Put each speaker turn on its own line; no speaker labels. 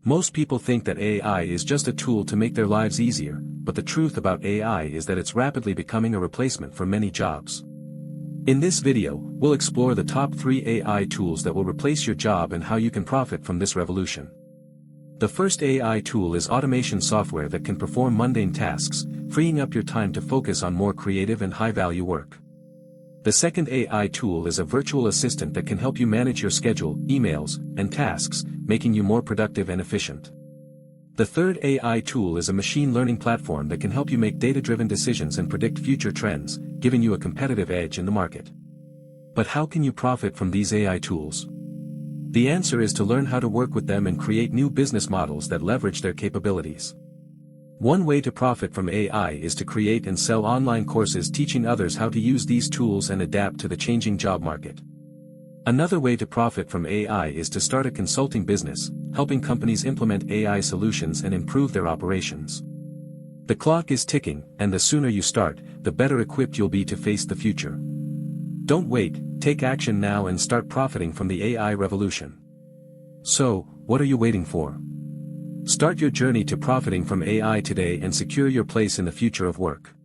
Most people think that AI is just a tool to make their lives easier, but the truth about AI is that it's rapidly becoming a replacement for many jobs. In this video, we'll explore the top 3 AI tools that will replace your job and how you can profit from this revolution. The first AI tool is automation software that can perform mundane tasks, freeing up your time to focus on more creative and high-value work. The second AI tool is a virtual assistant that can help you manage your schedule, emails, and tasks, making you more productive and efficient. The third AI tool is a machine learning platform that can help you make data-driven decisions and predict future trends, giving you a competitive edge in the market. But how can you profit from these AI tools? The answer is to learn how to work with them and create new business models that leverage their capabilities. One way to profit from AI is to create and sell online courses teaching others how to use these tools and adapt to the changing job market. Another way to profit from AI is to start a consulting business, helping companies implement AI solutions and improve their operations. The clock is ticking, and the sooner you start, the better equipped you'll be to face the future. Don't wait, take action now and start profiting from the AI revolution. So, what are you waiting for? Start your journey to profiting from AI today and secure your place in the future of work.